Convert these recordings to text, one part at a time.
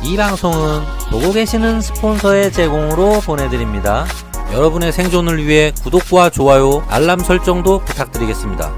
이 방송은 보고 계시는 스폰서의 제공으로 보내드립니다. 여러분의 생존을 위해 구독과 좋아요, 알람 설정도 부탁드리겠습니다.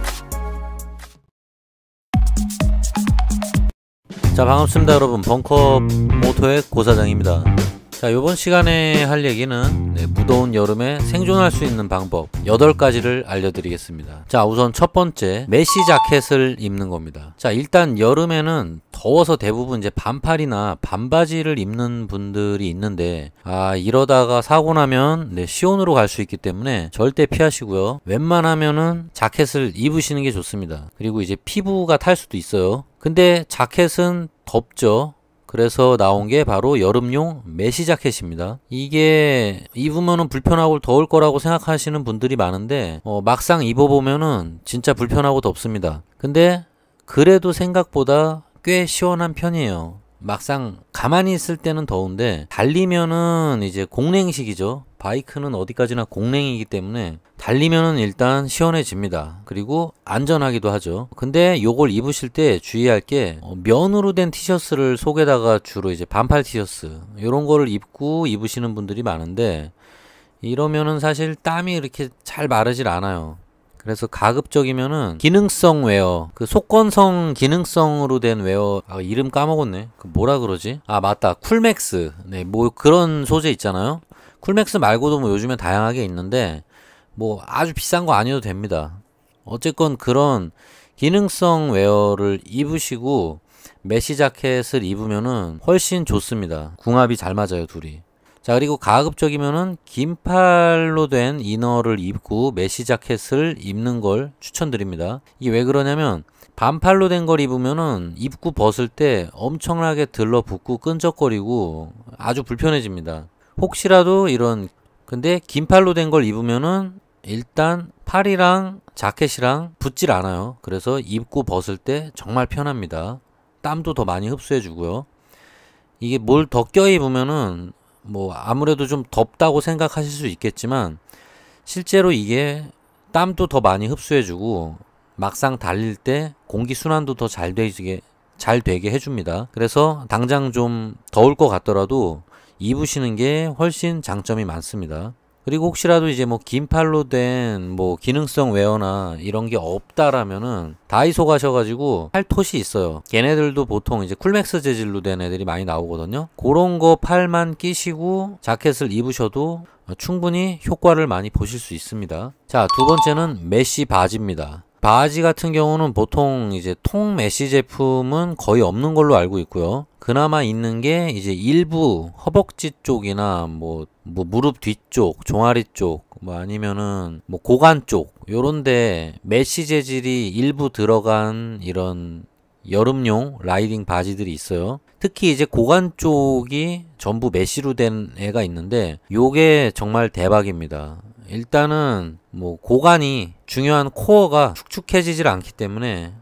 자, 반갑습니다 여러분. 벙커 모토의 고사장입니다. 자, 요번 시간에 할 얘기는 무더운 여름에 생존할 수 있는 방법 8가지를 알려드리겠습니다. 자, 우선 첫 번째, 메쉬 자켓을 입는 겁니다. 자, 일단 여름에는 더워서 대부분 이제 반팔이나 반바지를 입는 분들이 있는데, 이러다가 사고 나면 시온으로 갈 수 있기 때문에 절대 피하시고요. 웬만하면은 자켓을 입으시는 게 좋습니다. 그리고 이제 피부가 탈 수도 있어요. 근데 자켓은 덥죠. 그래서 나온 게 바로 여름용 메쉬 자켓입니다. 이게 입으면은 불편하고 더울 거라고 생각하시는 분들이 많은데 막상 입어보면은 진짜 불편하고 덥습니다. 근데 그래도 생각보다 꽤 시원한 편이에요. 막상 가만히 있을 때는 더운데 달리면은 이제 공냉식이죠. 바이크는 어디까지나 공냉이기 때문에 달리면은 일단 시원해집니다. 그리고 안전하기도 하죠. 근데 요걸 입으실 때 주의할 게 면으로 된 티셔츠를 속에다가 주로 이제 반팔 티셔츠 요런 거를 입고 입으시는 분들이 많은데, 이러면은 사실 땀이 이렇게 잘 마르질 않아요. 그래서 가급적이면은 기능성 웨어, 그 속건성 기능성으로 된 웨어, 이름 까먹었네. 그 뭐라 그러지? 맞다, 쿨맥스. 네, 뭐 그런 소재 있잖아요. 쿨맥스 말고도 뭐 요즘에 다양하게 있는데 뭐 아주 비싼 거 아니어도 됩니다. 어쨌건 그런 기능성 웨어를 입으시고 메쉬 자켓을 입으면은 훨씬 좋습니다. 궁합이 잘 맞아요, 둘이. 자, 그리고 가급적이면은 긴팔로 된 이너를 입고 메쉬 자켓을 입는 걸 추천드립니다. 이게 왜 그러냐면 반팔로 된 걸 입으면은 입고 벗을 때 엄청나게 들러붙고 끈적거리고 아주 불편해집니다. 혹시라도 근데 긴팔로 된 걸 입으면은 일단 팔이랑 자켓이랑 붙질 않아요. 그래서 입고 벗을 때 정말 편합니다. 땀도 더 많이 흡수해 주고요. 이게 뭘 더 껴입으면은 뭐 아무래도 좀 덥다고 생각하실 수 있겠지만 실제로 이게 땀도 더 많이 흡수해 주고 막상 달릴 때 공기 순환도 더 잘 되게 해줍니다. 그래서 당장 좀 더울 것 같더라도 입으시는 게 훨씬 장점이 많습니다. 그리고 혹시라도 이제 뭐 긴팔로 된 뭐 기능성 웨어나 이런 게 없다라면은 다이소 가셔가지고 팔토시 있어요. 걔네들도 보통 이제 쿨맥스 재질로 된 애들이 많이 나오거든요. 그런 거 팔만 끼시고 자켓을 입으셔도 충분히 효과를 많이 보실 수 있습니다. 자, 두 번째는 메쉬 바지입니다. 바지 같은 경우는 보통 이제 통 메쉬 제품은 거의 없는 걸로 알고 있고요. 그나마 있는 게 이제 일부 허벅지 쪽이나 뭐 무릎 뒤쪽, 종아리 쪽, 아니면은 뭐 고관 쪽 요런데 메쉬 재질이 일부 들어간 이런 여름용 라이딩 바지들이 있어요. 특히 이제 고관 쪽이 전부 메쉬로 된 애가 있는데 요게 정말 대박입니다. 일단은 뭐 고관이 중요한 코어가 축축해지질 않기 때문에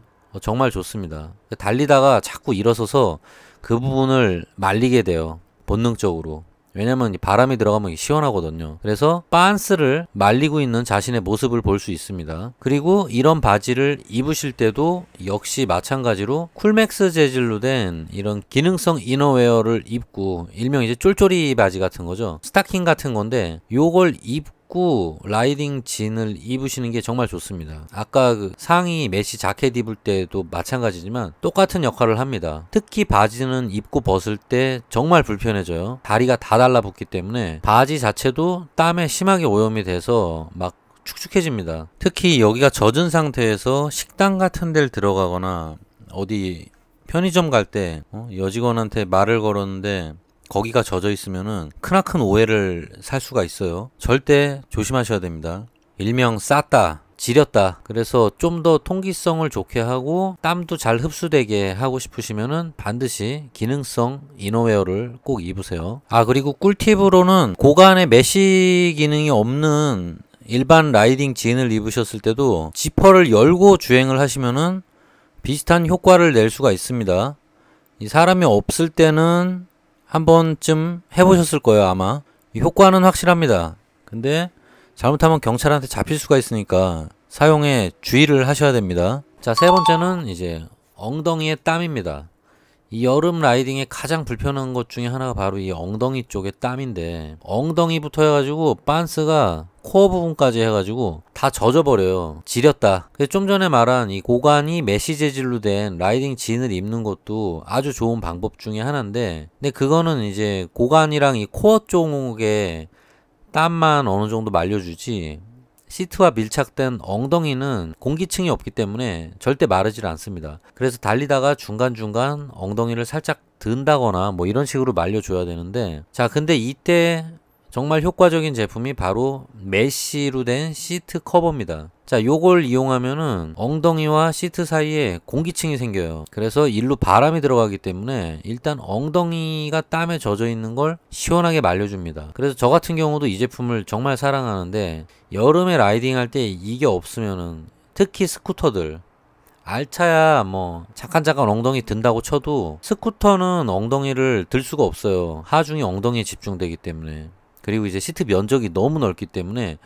정말 좋습니다. 달리다가 자꾸 일어서서 그 부분을 말리게 돼요, 본능적으로. 왜냐면 바람이 들어가면 시원하거든요. 그래서 빤스를 말리고 있는 자신의 모습을 볼 수 있습니다. 그리고 이런 바지를 입으실 때도 역시 마찬가지로 쿨맥스 재질로 된 이런 기능성 이너웨어를 입고, 일명 이제 쫄쫄이 바지 같은 거죠. 스타킹 같은 건데 요걸 입고 라이딩 진을 입으시는 게 정말 좋습니다. 아까 그 상의 메쉬 자켓 입을 때도 마찬가지지만 똑같은 역할을 합니다. 특히 바지는 입고 벗을 때 정말 불편해져요. 다리가 다 달라붙기 때문에 바지 자체도 땀에 심하게 오염이 돼서 막 축축해집니다. 특히 여기가 젖은 상태에서 식당 같은 데를 들어가거나 어디 편의점 갈 때 여직원한테 말을 걸었는데 거기가 젖어 있으면은 크나큰 오해를 살 수가 있어요. 절대 조심하셔야 됩니다. 일명 쌌다, 지렸다. 그래서 좀 더 통기성을 좋게 하고 땀도 잘 흡수되게 하고 싶으시면은 반드시 기능성 이너웨어를 꼭 입으세요. 그리고 꿀팁으로는 고간에 메쉬 기능이 없는 일반 라이딩 진을 입으셨을 때도 지퍼를 열고 주행을 하시면은 비슷한 효과를 낼 수가 있습니다. 이 사람이 없을 때는 한 번쯤 해보셨을 거예요, 아마. 효과는 확실합니다. 근데 잘못하면 경찰한테 잡힐 수가 있으니까 사용에 주의를 하셔야 됩니다. 자, 세 번째는 이제 엉덩이의 땀입니다. 이 여름 라이딩의 가장 불편한 것 중에 하나가 바로 이 엉덩이 쪽의 땀인데, 엉덩이부터 해가지고 반스가 코어 부분까지 해가지고 다 젖어버려요. 지렸다. 그래서 좀 전에 말한 이 고관이 메쉬 재질로 된 라이딩 진을 입는 것도 아주 좋은 방법 중에 하나인데, 근데 그거는 이제 고관이랑 이 코어 쪽에 땀만 어느 정도 말려주지, 시트와 밀착된 엉덩이는 공기층이 없기 때문에 절대 마르질 않습니다. 그래서 달리다가 중간중간 엉덩이를 살짝 든다거나 뭐 이런 식으로 말려줘야 되는데, 자 근데 이때 정말 효과적인 제품이 바로 메쉬로 된 시트 커버입니다. 자, 요걸 이용하면은 엉덩이와 시트 사이에 공기층이 생겨요. 그래서 일로 바람이 들어가기 때문에 일단 엉덩이가 땀에 젖어 있는 걸 시원하게 말려줍니다. 그래서 저 같은 경우도 이 제품을 정말 사랑하는데, 여름에 라이딩 할 때 이게 없으면은, 특히 스쿠터들, 알차야 뭐 잠깐 엉덩이 든다고 쳐도 스쿠터는 엉덩이를 들 수가 없어요. 하중이 엉덩이에 집중되기 때문에. 그리고 이제 시트 면적이 너무 넓기 때문에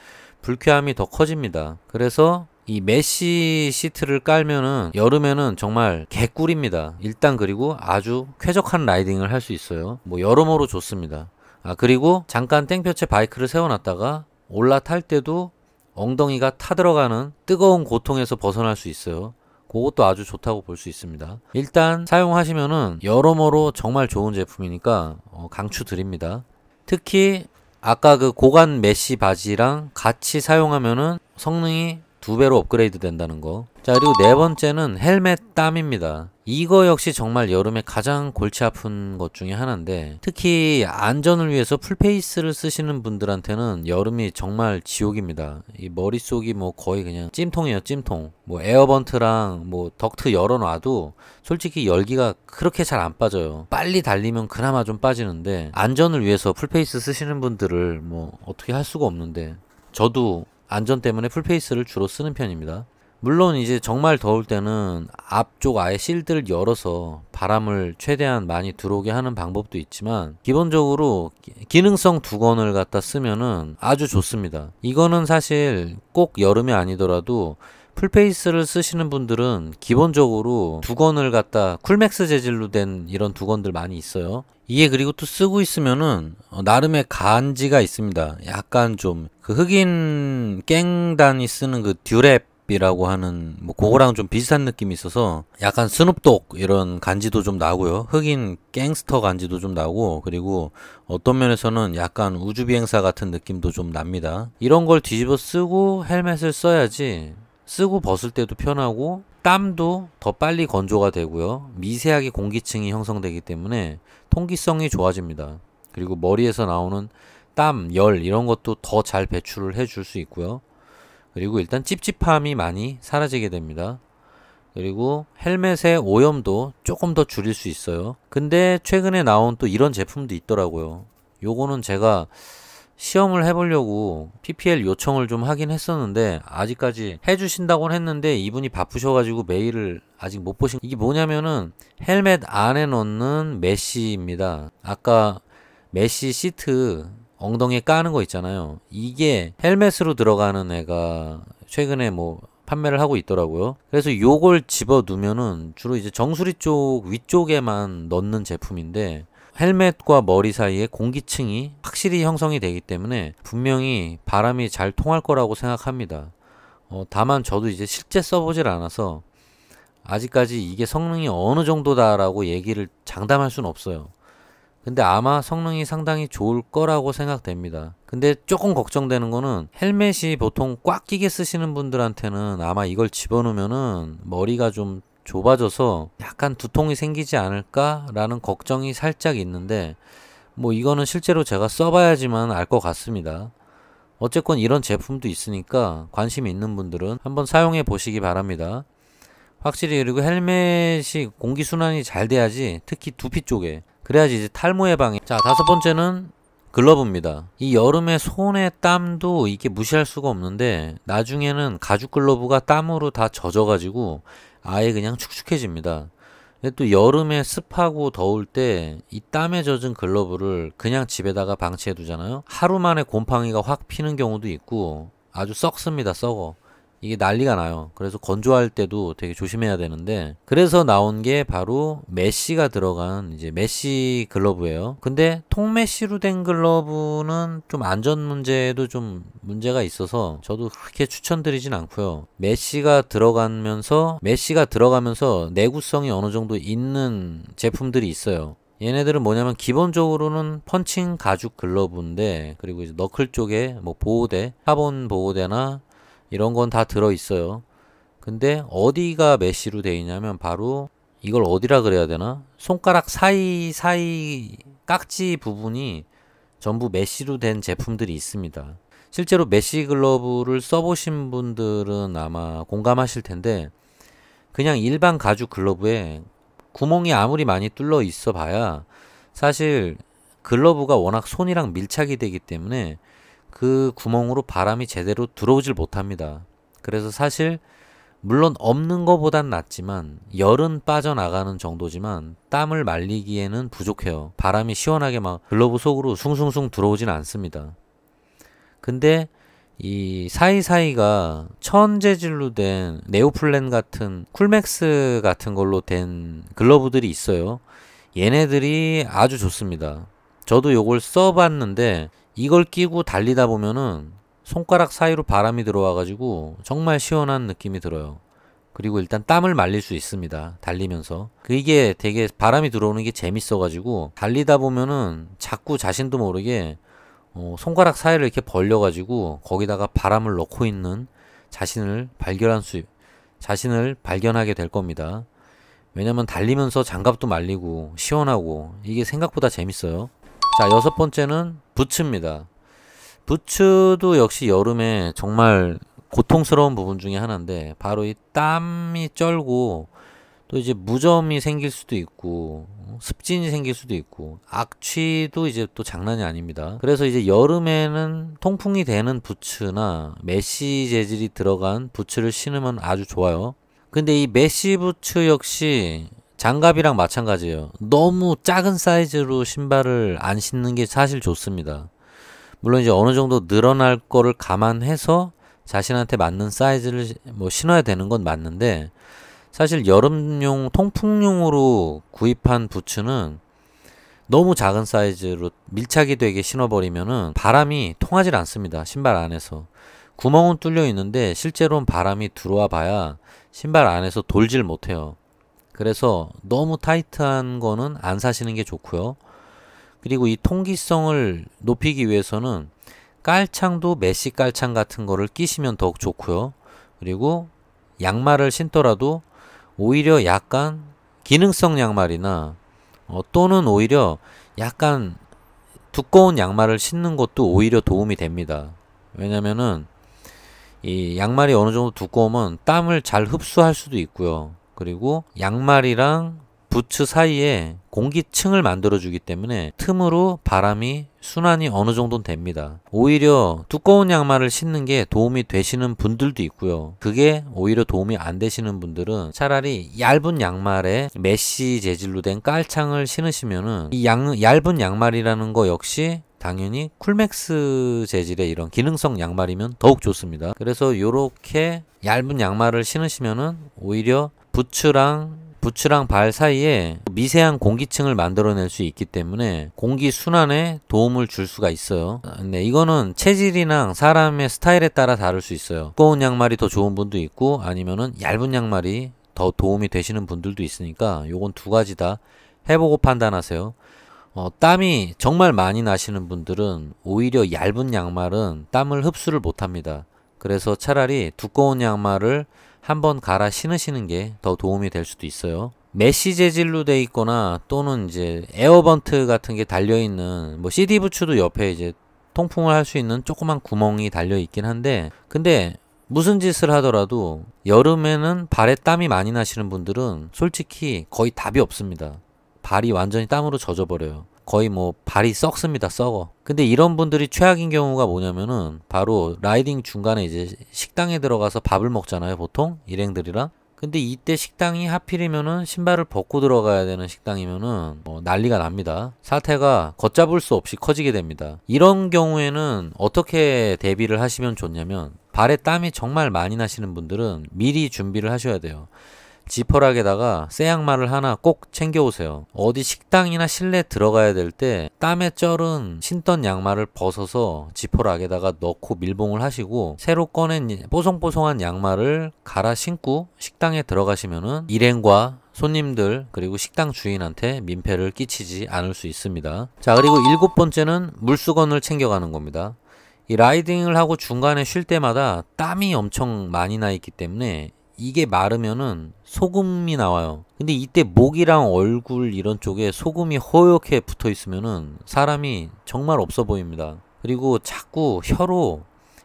불쾌함이 더 커집니다. 그래서 이 메쉬 시트를 깔면은 여름에는 정말 개꿀입니다. 일단 그리고 아주 쾌적한 라이딩을 할 수 있어요. 뭐 여러모로 좋습니다. 아, 그리고 잠깐 땡볕에 바이크를 세워놨다가 올라탈 때도 엉덩이가 타들어가는 뜨거운 고통에서 벗어날 수 있어요. 그것도 아주 좋다고 볼 수 있습니다. 일단 사용하시면은 여러모로 정말 좋은 제품이니까 강추드립니다. 특히 아까 그 고관 메쉬 바지랑 같이 사용하면은 성능이 2배로 업그레이드 된다는 거. 자, 그리고 네 번째는 헬멧 땀입니다. 이거 역시 정말 여름에 가장 골치 아픈 것 중에 하나인데, 특히 안전을 위해서 풀페이스를 쓰시는 분들한테는 여름이 정말 지옥입니다. 이 머릿속이 뭐 거의 그냥 찜통이에요, 찜통. 뭐 에어번트랑 뭐 덕트 열어놔도 솔직히 열기가 그렇게 잘 안 빠져요. 빨리 달리면 그나마 좀 빠지는데, 안전을 위해서 풀페이스 쓰시는 분들을 뭐 어떻게 할 수가 없는데, 저도 안전 때문에 풀페이스를 주로 쓰는 편입니다. 물론 이제 정말 더울 때는 앞쪽 아예 실드를 열어서 바람을 최대한 많이 들어오게 하는 방법도 있지만, 기본적으로 기능성 두건을 갖다 쓰면은 아주 좋습니다. 이거는 사실 꼭 여름이 아니더라도 풀페이스를 쓰시는 분들은 기본적으로 두건을 갖다 쿨맥스 재질로 된 이런 두건들 많이 있어요. 이게 그리고 또 쓰고 있으면은 나름의 간지가 있습니다. 약간 좀 그 흑인 갱단이 쓰는 그 듀랩이라고 하는 뭐 그거랑 좀 비슷한 느낌이 있어서 약간 스눕독 이런 간지도 좀 나고요. 흑인 갱스터 간지도 좀 나고, 그리고 어떤 면에서는 약간 우주비행사 같은 느낌도 좀 납니다. 이런 걸 뒤집어 쓰고 헬멧을 써야지 쓰고 벗을 때도 편하고 땀도 더 빨리 건조가 되고요. 미세하게 공기층이 형성되기 때문에 통기성이 좋아집니다. 그리고 머리에서 나오는 땀, 열 이런 것도 더 잘 배출을 해줄 수 있고요. 그리고 일단 찝찝함이 많이 사라지게 됩니다. 그리고 헬멧의 오염도 조금 더 줄일 수 있어요. 근데 최근에 나온 또 이런 제품도 있더라고요. 요거는 제가 시험을 해보려고 PPL 요청을 좀 하긴 했었는데, 아직까지 해주신다고는 했는데 이분이 바쁘셔가지고 메일을 아직 못 보신. 이게 뭐냐면은 헬멧 안에 넣는 메쉬입니다. 아까 메쉬 시트 엉덩이에 까는 거 있잖아요. 이게 헬멧으로 들어가는 애가 최근에 뭐 판매를 하고 있더라고요. 그래서 요걸 집어 두면은 주로 이제 정수리 쪽 위쪽에만 넣는 제품인데, 헬멧과 머리 사이에 공기층이 확실히 형성이 되기 때문에 분명히 바람이 잘 통할 거라고 생각합니다. 다만 저도 이제 실제 써보질 않아서 아직까지 이게 성능이 어느 정도다라고 얘기를 장담할 수는 없어요. 근데 아마 성능이 상당히 좋을 거라고 생각됩니다. 근데 조금 걱정되는 거는 헬멧이 보통 꽉 끼게 쓰시는 분들한테는 아마 이걸 집어넣으면은 머리가 좀 좁아져서 약간 두통이 생기지 않을까라는 걱정이 살짝 있는데, 뭐 이거는 실제로 제가 써봐야지만 알 것 같습니다. 어쨌건 이런 제품도 있으니까 관심 있는 분들은 한번 사용해 보시기 바랍니다. 확실히. 그리고 헬멧이 공기순환이 잘 돼야지, 특히 두피 쪽에, 그래야지 이제 탈모 예방에. 자, 다섯 번째는 글러브입니다. 이 여름에 손에 땀도 이게 무시할 수가 없는데, 나중에는 가죽 글러브가 땀으로 다 젖어가지고 아예 그냥 축축해집니다. 근데 또 여름에 습하고 더울 때 이 땀에 젖은 글러브를 그냥 집에다가 방치해 두잖아요. 하루 만에 곰팡이가 확 피는 경우도 있고 아주 썩습니다. 썩어. 이게 난리가 나요. 그래서 건조할 때도 되게 조심해야 되는데, 그래서 나온 게 바로 메쉬가 들어간 이제 메쉬 글러브예요. 근데 통메쉬로 된 글러브는 좀 안전 문제도 좀 문제가 있어서 저도 그렇게 추천드리진 않고요. 메쉬가 들어가면서 내구성이 어느 정도 있는 제품들이 있어요. 얘네들은 뭐냐면 기본적으로는 펀칭 가죽 글러브인데, 그리고 이제 너클 쪽에 뭐 보호대, 카본 보호대나 이런 건 다 들어 있어요. 근데 어디가 메쉬로 되어 있냐면 바로 이걸 어디라 그래야 되나? 손가락 사이 깍지 부분이 전부 메쉬로 된 제품들이 있습니다. 실제로 메쉬 글러브를 써보신 분들은 아마 공감하실 텐데, 그냥 일반 가죽 글러브에 구멍이 아무리 많이 뚫려 있어 봐야 사실 글러브가 워낙 손이랑 밀착이 되기 때문에 그 구멍으로 바람이 제대로 들어오질 못합니다. 그래서 사실 물론 없는 거보단 낫지만 열은 빠져나가는 정도지만 땀을 말리기에는 부족해요. 바람이 시원하게 막 글러브 속으로 숭숭숭 들어오진 않습니다. 근데 이 사이사이가 천 재질로 된 네오플랜 같은 쿨맥스 같은 걸로 된 글러브들이 있어요. 얘네들이 아주 좋습니다. 저도 요걸 써봤는데 이걸 끼고 달리다 보면은 손가락 사이로 바람이 들어와 가지고 정말 시원한 느낌이 들어요. 그리고 일단 땀을 말릴 수 있습니다. 달리면서. 이게 되게 바람이 들어오는 게 재밌어 가지고 달리다 보면은 자꾸 자신도 모르게 손가락 사이를 이렇게 벌려가지고 거기다가 바람을 넣고 있는 자신을 발견하게 될 겁니다. 왜냐면 달리면서 장갑도 말리고 시원하고 이게 생각보다 재밌어요. 자, 여섯 번째는 부츠입니다. 부츠도 역시 여름에 정말 고통스러운 부분 중에 하나인데, 바로 이 땀이 쩔고 또 이제 무좀이 생길 수도 있고 습진이 생길 수도 있고 악취도 이제 또 장난이 아닙니다. 그래서 이제 여름에는 통풍이 되는 부츠나 메쉬 재질이 들어간 부츠를 신으면 아주 좋아요. 근데 이 메쉬 부츠 역시 장갑이랑 마찬가지예요. 너무 작은 사이즈로 신발을 안 신는 게 사실 좋습니다. 물론 이제 어느 정도 늘어날 거를 감안해서 자신한테 맞는 사이즈를 뭐 신어야 되는 건 맞는데, 사실 여름용 통풍용으로 구입한 부츠는 너무 작은 사이즈로 밀착이 되게 신어버리면은 바람이 통하질 않습니다. 신발 안에서. 구멍은 뚫려 있는데 실제로는 바람이 들어와 봐야 신발 안에서 돌질 못해요. 그래서 너무 타이트한 거는 안 사시는 게 좋고요. 그리고 이 통기성을 높이기 위해서는 깔창도 메쉬 깔창 같은 거를 끼시면 더욱 좋고요. 그리고 양말을 신더라도 오히려 약간 기능성 양말이나 또는 오히려 약간 두꺼운 양말을 신는 것도 오히려 도움이 됩니다. 왜냐면은 이 양말이 어느 정도 두꺼우면 땀을 잘 흡수할 수도 있고요. 그리고 양말이랑 부츠 사이에 공기층을 만들어주기 때문에 틈으로 바람이 순환이 어느 정도는 됩니다. 오히려 두꺼운 양말을 신는 게 도움이 되시는 분들도 있고요. 그게 오히려 도움이 안 되시는 분들은 차라리 얇은 양말에 메쉬 재질로 된 깔창을 신으시면은 이 얇은 양말이라는 거 역시 당연히 쿨맥스 재질의 이런 기능성 양말이면 더욱 좋습니다. 그래서 요렇게 얇은 양말을 신으시면은 오히려 부츠랑 발 사이에 미세한 공기층을 만들어낼 수 있기 때문에 공기 순환에 도움을 줄 수가 있어요. 네, 이거는 체질이랑 사람의 스타일에 따라 다를 수 있어요. 두꺼운 양말이 더 좋은 분도 있고 아니면은 얇은 양말이 더 도움이 되시는 분들도 있으니까 요건 두 가지 다 해보고 판단하세요. 땀이 정말 많이 나시는 분들은 오히려 얇은 양말은 땀을 흡수를 못합니다. 그래서 차라리 두꺼운 양말을 한번 갈아 신으시는 게 더 도움이 될 수도 있어요. 메쉬 재질로 돼 있거나 또는 이제 에어번트 같은 게 달려 있는 뭐 CD 부츠도 옆에 이제 통풍을 할 수 있는 조그만 구멍이 달려 있긴 한데, 근데 무슨 짓을 하더라도 여름에는 발에 땀이 많이 나시는 분들은 솔직히 거의 답이 없습니다. 발이 완전히 땀으로 젖어버려요. 거의 뭐 발이 썩습니다. 썩어. 근데 이런 분들이 최악인 경우가 뭐냐면은 바로 라이딩 중간에 이제 식당에 들어가서 밥을 먹잖아요. 보통 일행들이랑. 근데 이때 식당이 하필이면은 신발을 벗고 들어가야 되는 식당이면은 난리가 납니다. 사태가 걷잡을 수 없이 커지게 됩니다. 이런 경우에는 어떻게 대비를 하시면 좋냐면, 발에 땀이 정말 많이 나시는 분들은 미리 준비를 하셔야 돼요. 지퍼락에다가 새 양말을 하나 꼭 챙겨 오세요. 어디 식당이나 실내 들어가야 될 때 땀에 쩔은 신던 양말을 벗어서 지퍼락에다가 넣고 밀봉을 하시고 새로 꺼낸 뽀송뽀송한 양말을 갈아 신고 식당에 들어가시면은 일행과 손님들 그리고 식당 주인한테 민폐를 끼치지 않을 수 있습니다. 자, 그리고 7번째는 물수건을 챙겨가는 겁니다. 이 라이딩을 하고 중간에 쉴 때마다 땀이 엄청 많이 나 있기 때문에 이게 마르면은 소금이 나와요. 근데 이때 목이랑 얼굴 이런 쪽에 소금이 허옇게 붙어 있으면은 사람이 정말 없어 보입니다. 그리고 자꾸 혀로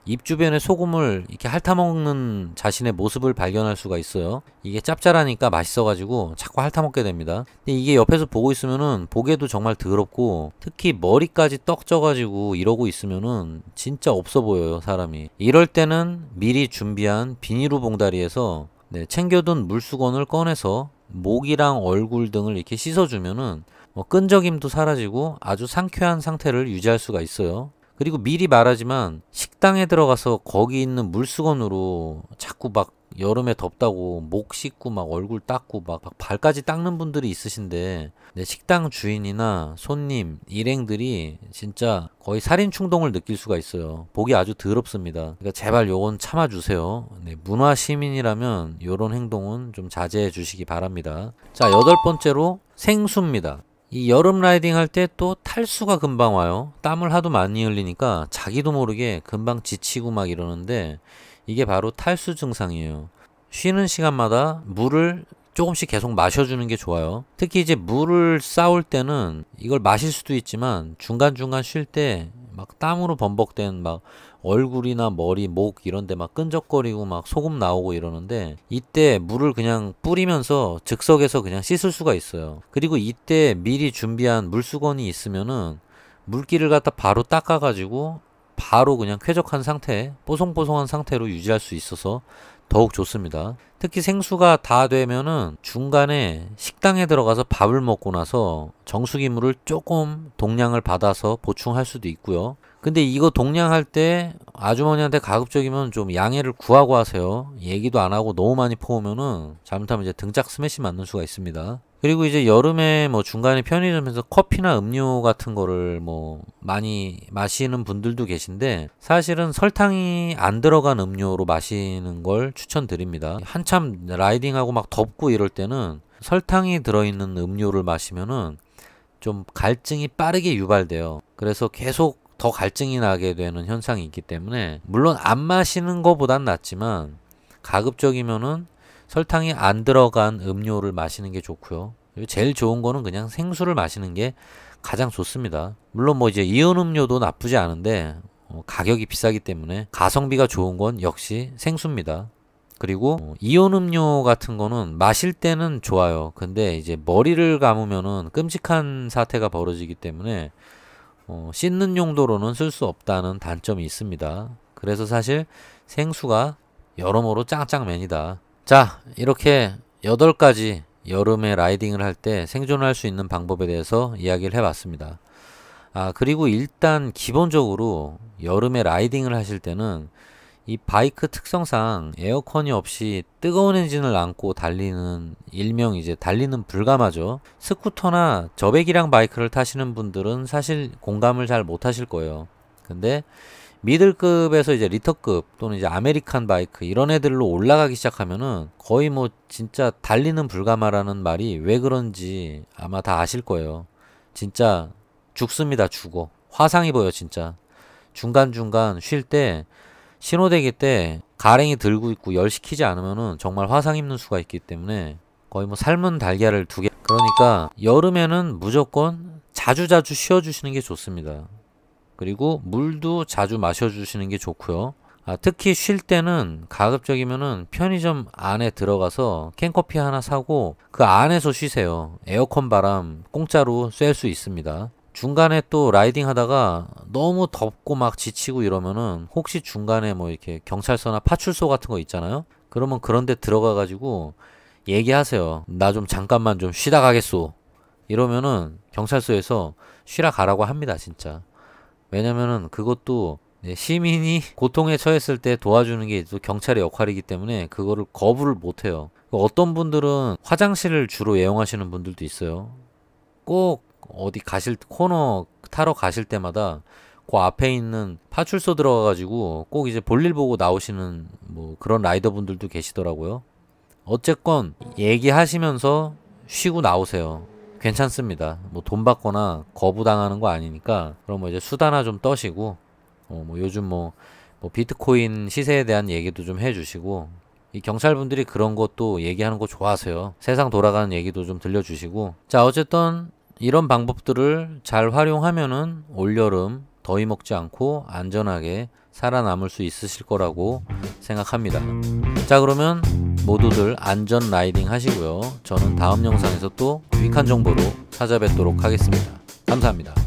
입 주변에 소금을 이렇게 핥아먹는 자신의 모습을 발견할 수가 있어요. 이게 짭짤하니까 맛있어가지고 자꾸 핥아먹게 됩니다. 근데 이게 옆에서 보고 있으면은 보기에도 정말 더럽고 특히 머리까지 떡져가지고 이러고 있으면은 진짜 없어 보여요, 사람이. 이럴 때는 미리 준비한 비닐우 봉다리에서 챙겨둔 물수건을 꺼내서 목이랑 얼굴 등을 이렇게 씻어주면은 끈적임도 사라지고 아주 상쾌한 상태를 유지할 수가 있어요. 그리고 미리 말하지만 식당에 들어가서 거기 있는 물수건으로 자꾸 막 여름에 덥다고 목 씻고 막 얼굴 닦고 막 발까지 닦는 분들이 있으신데 식당 주인이나 손님, 일행들이 진짜 거의 살인 충동을 느낄 수가 있어요. 보기 아주 더럽습니다. 그러니까 제발 요건 참아주세요. 문화 시민이라면 요런 행동은 좀 자제해 주시기 바랍니다. 자, 8번째로 생수입니다. 이 여름 라이딩 할 때 또 탈수가 금방 와요. 땀을 하도 많이 흘리니까 자기도 모르게 금방 지치고 막 이러는데 이게 바로 탈수 증상이에요. 쉬는 시간마다 물을 조금씩 계속 마셔주는 게 좋아요. 특히 이제 물을 싸올 때는 이걸 마실 수도 있지만 중간중간 쉴 때 막 땀으로 범벅된 막 얼굴이나 머리, 목 이런데 막 끈적거리고 막 소금 나오고 이러는데 이때 물을 그냥 뿌리면서 즉석에서 그냥 씻을 수가 있어요. 그리고 이때 미리 준비한 물수건이 있으면은 물기를 갖다 바로 닦아가지고 바로 그냥 쾌적한 상태, 뽀송뽀송한 상태로 유지할 수 있어서 더욱 좋습니다. 특히 생수가 다 되면은 중간에 식당에 들어가서 밥을 먹고 나서 정수기물을 조금 동량을 받아서 보충할 수도 있고요. 근데 이거 동량할 때 아주머니한테 가급적이면 좀 양해를 구하고 하세요. 얘기도 안 하고 너무 많이 퍼오면은 잘못하면 이제 등짝 스매시 맞는 수가 있습니다. 그리고 이제 여름에 뭐 중간에 편의점에서 커피나 음료 같은 거를 뭐 많이 마시는 분들도 계신데 사실은 설탕이 안 들어간 음료로 마시는 걸 추천드립니다. 한참 라이딩하고 막 덥고 이럴 때는 설탕이 들어있는 음료를 마시면은 좀 갈증이 빠르게 유발돼요. 그래서 계속 더 갈증이 나게 되는 현상이 있기 때문에 물론 안 마시는 거보단 낫지만 가급적이면은 설탕이 안 들어간 음료를 마시는 게 좋고요. 제일 좋은 거는 그냥 생수를 마시는 게 가장 좋습니다. 물론 뭐 이제 이온 음료도 나쁘지 않은데 가격이 비싸기 때문에 가성비가 좋은 건 역시 생수입니다. 그리고 이온 음료 같은 거는 마실 때는 좋아요. 근데 이제 머리를 감으면은 끔찍한 사태가 벌어지기 때문에 씻는 용도로는 쓸 수 없다는 단점이 있습니다. 그래서 사실 생수가 여러모로 짱짱맨이다. 자, 이렇게 8가지 여름에 라이딩을 할 때 생존할 수 있는 방법에 대해서 이야기를 해봤습니다. 그리고 일단 기본적으로 여름에 라이딩을 하실 때는 이 바이크 특성상 에어컨이 없이 뜨거운 엔진을 안고 달리는 일명 이제 달리는 불감하죠. 스쿠터나 저배기량 바이크를 타시는 분들은 사실 공감을 잘 못하실 거예요. 근데 미들급에서 이제 리터급 또는 이제 아메리칸 바이크 이런 애들로 올라가기 시작하면은 거의 뭐 진짜 달리는 불가마라는 말이 왜 그런지 아마 다 아실 거예요. 진짜 죽습니다. 죽어. 화상 입어요 진짜. 중간중간 쉴 때 신호대기 때 가랭이 들고 있고 열 시키지 않으면은 정말 화상 입는 수가 있기 때문에 거의 뭐 삶은 달걀을 2개. 그러니까 여름에는 무조건 자주자주 쉬어주시는 게 좋습니다. 그리고 물도 자주 마셔주시는 게 좋고요. 특히 쉴 때는 가급적이면은 편의점 안에 들어가서 캔커피 하나 사고 그 안에서 쉬세요. 에어컨 바람 공짜로 쐴 수 있습니다. 중간에 또 라이딩 하다가 너무 덥고 막 지치고 이러면은 혹시 중간에 뭐 이렇게 경찰서나 파출소 같은 거 있잖아요. 그러면 그런 데 들어가 가지고 얘기하세요. 나 좀 잠깐만 좀 쉬다 가겠소. 이러면은 경찰서에서 쉬라 가라고 합니다 진짜. 왜냐면은 그것도 네, 시민이 고통에 처했을 때 도와주는 게 또 경찰의 역할이기 때문에 그거를 거부를 못해요. 어떤 분들은 화장실을 주로 이용하시는 분들도 있어요. 꼭 어디 코너 타러 가실 때마다 그 앞에 있는 파출소 들어가가지고 꼭 이제 볼일 보고 나오시는 뭐 그런 라이더 분들도 계시더라고요. 어쨌건 얘기하시면서 쉬고 나오세요. 괜찮습니다. 뭐 돈 받거나 거부당하는 거 아니니까. 그럼 뭐 이제 수다나 좀 떠시고 뭐 요즘 뭐 비트코인 시세에 대한 얘기도 좀 해주시고, 이 경찰분들이 그런 것도 얘기하는 거 좋아하세요. 세상 돌아가는 얘기도 좀 들려주시고. 자, 어쨌든 이런 방법들을 잘 활용하면은 올여름 더위 먹지 않고 안전하게 살아남을 수 있으실 거라고 생각합니다. 자, 그러면 모두들 안전 라이딩 하시고요. 저는 다음 영상에서 또 유익한 정보로 찾아뵙도록 하겠습니다. 감사합니다.